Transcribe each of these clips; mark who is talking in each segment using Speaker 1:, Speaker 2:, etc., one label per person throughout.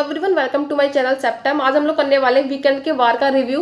Speaker 1: Everyone, welcome to my channel सेप्टेम। आज हम लोग करने वाले हैं वीकेंड के वार का रिव्यू।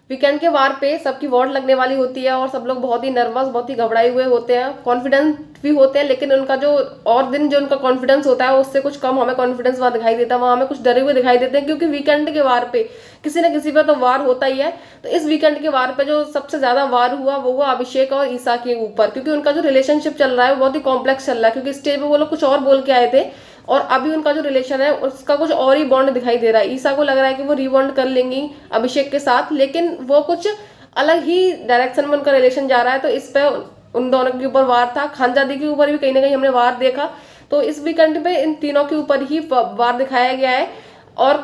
Speaker 1: वीकेंड के वार पे सबकी वॉर लगने वाली होती है और सब लोग बहुत ही नर्वस, बहुत ही घबराए हुए होते हैं, कॉन्फिडेंट भी होते हैं, लेकिन उनका जो और दिन जो उनका कॉन्फिडेंस होता है उससे कुछ कम हमें कॉन्फिडेंस वहाँ दिखाई देता है। वहाँ हमें कुछ डरे हुए दिखाई देते हैं, क्योंकि वीकेंड के वार पे किसी न किसी पे तो वार होता ही है। तो इस वीकेंड के वार पे जो सबसे ज्यादा वार हुआ वो हुआ अभिषेक और ईसा के ऊपर, क्योंकि उनका जो रिलेशनशिप चल रहा है वो बहुत ही कॉम्प्लेक्स चल रहा है। क्योंकि स्टेज पे वो लोग कुछ और बोल के आए थे और अभी उनका जो रिलेशन है उसका कुछ और ही बॉन्ड दिखाई दे रहा है। ईसा को लग रहा है कि वो रीबॉन्ड कर लेंगी अभिषेक के साथ, लेकिन वो कुछ अलग ही डायरेक्शन में उनका रिलेशन जा रहा है। तो इस पे उन दोनों के ऊपर वार था। खानजादी के ऊपर भी कहीं ना कहीं हमने वार देखा। तो इस वीकेंड पे इन तीनों के ऊपर ही वार दिखाया गया है और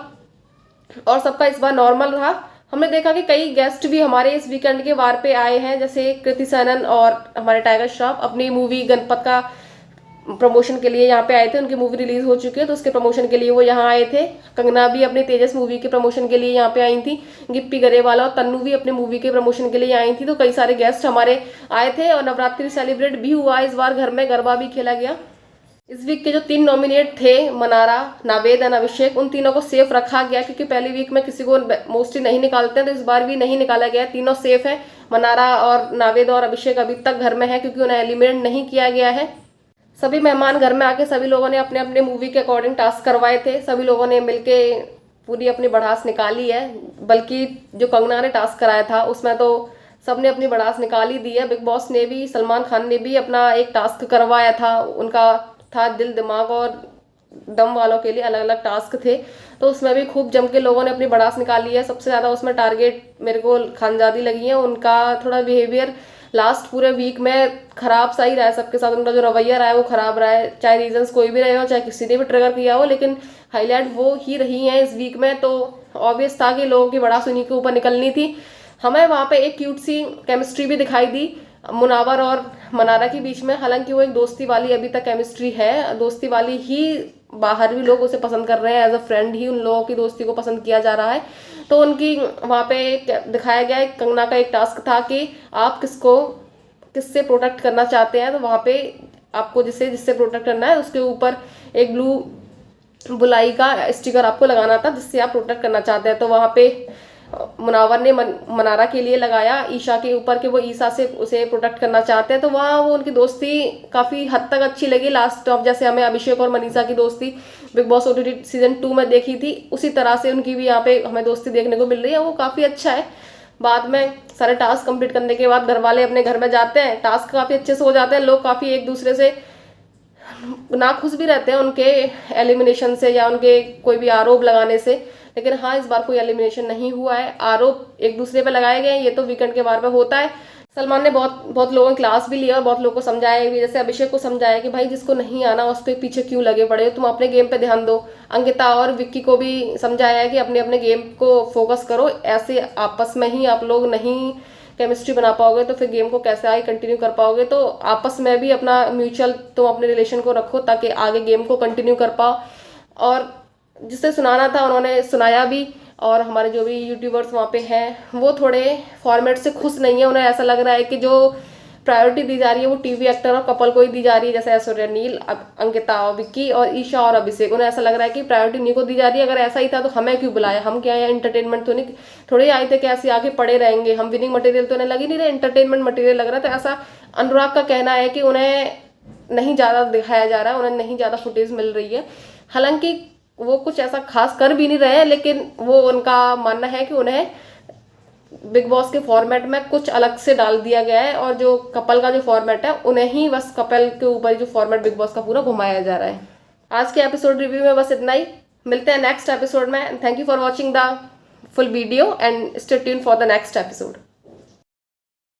Speaker 1: सबका इस बार नॉर्मल रहा। हमने देखा कि कई गेस्ट भी हमारे इस वीकेंड के वार पे आए हैं, जैसे कृति सैनन और हमारे टाइगर श्रॉफ अपनी मूवी गणपत का प्रमोशन के लिए यहाँ पे आए थे। उनकी मूवी रिलीज हो चुकी है तो उसके प्रमोशन के लिए वो यहाँ आए थे। कंगना भी अपने तेजस मूवी के प्रमोशन के लिए यहाँ पे आई थी। गिप्पी गरेवाल और तन्नू भी अपने मूवी के प्रमोशन के लिए आई थी। तो कई सारे गेस्ट हमारे आए थे और नवरात्रि सेलिब्रेट भी हुआ इस बार। घर में गरबा भी खेला गया। इस वीक के जो 3 नॉमिनेट थे, मनारा, नावेद एंड अभिषेक, उन तीनों को सेफ रखा गया, क्योंकि पहली वीक में किसी को मोस्टली नहीं निकालते हैं, तो इस बार भी नहीं निकाला गया। तीनों सेफ है। मनारा और नावेद और अभिषेक अभी तक घर में है, क्योंकि उन्हें एलिमिनेट नहीं किया गया है। सभी मेहमान घर में आके सभी लोगों ने अपने अपने मूवी के अकॉर्डिंग टास्क करवाए थे। सभी लोगों ने मिलके पूरी अपनी बढ़ास निकाली है। बल्कि जो कंगना ने टास्क कराया था उसमें तो सबने अपनी बढ़ास निकाल ही दी है। बिग बॉस ने भी, सलमान खान ने भी अपना एक टास्क करवाया था। उनका था दिल दिमाग और दम वालों के लिए अलग अलग टास्क थे। तो उसमें भी खूब जम के लोगों ने अपनी बढ़ास निकाली है। सबसे ज्यादा उसमें टारगेट मेरे को खानजादी लगी है। उनका थोड़ा बिहेवियर लास्ट पूरे वीक में खराब सा ही रहा है सबके साथ। उनका जो रवैया रहा है वो खराब रहा है, चाहे रीजंस कोई भी रहे हो, चाहे किसी ने भी ट्रिगर किया हो, लेकिन हाईलाइट वो ही रही है इस वीक में। तो ऑब्वियस था कि लोगों की बढ़ास उन्हीं के ऊपर निकलनी थी। हमें वहां पे एक क्यूट सी केमिस्ट्री भी दिखाई दी मुनावर और मनारा के बीच में। हालांकि वो एक दोस्ती वाली अभी तक केमिस्ट्री है, दोस्ती वाली ही। बाहर भी लोग उसे पसंद कर रहे हैं, एज अ फ्रेंड ही उन लोगों की दोस्ती को पसंद किया जा रहा है। तो उनकी वहां पे दिखाया गया है। कंगना का एक टास्क था कि आप किससे प्रोटेक्ट करना चाहते हैं, तो वहां पे आपको जिससे प्रोटेक्ट करना है उसके ऊपर एक ब्लू बुलाई का स्टिकर आपको लगाना था, जिससे आप प्रोटेक्ट करना चाहते हैं। तो वहां पे मुनावर ने मनारा के लिए लगाया ईशा के ऊपर कि वो ईसा से उसे प्रोटेक्ट करना चाहते हैं। तो वहाँ वो उनकी दोस्ती काफी हद तक अच्छी लगी। लास्ट ऑफ जैसे हमें अभिषेक और मनीषा की दोस्ती बिग बॉस OTT सीजन 2 में देखी थी, उसी तरह से उनकी भी यहाँ पे हमें दोस्ती देखने को मिल रही है। वो काफी अच्छा है। बाद में सारे टास्क कंप्लीट करने के बाद घर वाले अपने घर में जाते हैं, टास्क काफी अच्छे से हो जाते हैं। लोग काफी एक दूसरे से नाखुश भी रहते हैं उनके एलिमिनेशन से या उनके कोई भी आरोप लगाने से। लेकिन हाँ, इस बार कोई एलिमिनेशन नहीं हुआ है। आरोप एक दूसरे पे लगाए गए हैं, ये तो वीकेंड के बार में होता है। सलमान ने बहुत लोगों की क्लास भी लिया और बहुत लोगों को समझाया भी। जैसे अभिषेक को समझाया कि भाई जिसको नहीं आना उसके पीछे क्यों लगे पड़े हो, तुम अपने गेम पे ध्यान दो। अंकिता और विक्की को भी समझाया है कि अपने अपने गेम को फोकस करो। ऐसे आपस में ही आप लोग नहीं केमिस्ट्री बना पाओगे तो फिर गेम को कैसे आगे कंटिन्यू कर पाओगे। तो आपस में भी अपना म्यूचुअल तुम अपने रिलेशन को रखो, ताकि आगे गेम को कंटिन्यू कर पाओ। और जिसे सुनाना था उन्होंने सुनाया भी। और हमारे जो भी यूट्यूबर्स वहाँ पे हैं वो थोड़े फॉर्मेट से खुश नहीं है। उन्हें ऐसा लग रहा है कि जो प्रायोरिटी दी जा रही है वो टीवी एक्टर और कपल को ही दी जा रही है, जैसे ऐश्वर्या नील, अंकिता और विक्की और ईशा और अभिषेक। उन्हें ऐसा लग रहा है कि प्रायोरिटी इन्हीं को दी जा रही है। अगर ऐसा ही था तो हमें क्यों बुलाया? हम क्या है एंटरटेनमेंट तो नहीं थोड़े आए थे कि ऐसे आके पड़े रहेंगे। हम विनिंग मटेरियल तो उन्हें लग ही नहीं रहा, एंटरटेनमेंट मटेरियल लग रहा है। तो ऐसा अनुराग का कहना है कि उन्हें नहीं ज्यादा दिखाया जा रहा है, उन्हें नहीं ज्यादा फुटेज मिल रही है। हालांकि वो कुछ ऐसा खास कर भी नहीं रहे हैं, लेकिन वो उनका मानना है कि उन्हें बिग बॉस के फॉर्मेट में कुछ अलग से डाल दिया गया है। और जो कपल का जो फॉर्मेट है उन्हें ही बस कपल के ऊपर जो फॉर्मेट बिग बॉस का पूरा घुमाया जा रहा है। आज के एपिसोड रिव्यू में बस इतना ही। मिलते हैं नेक्स्ट एपिसोड में। Thank you for watching the full video and stay tuned for the next episode.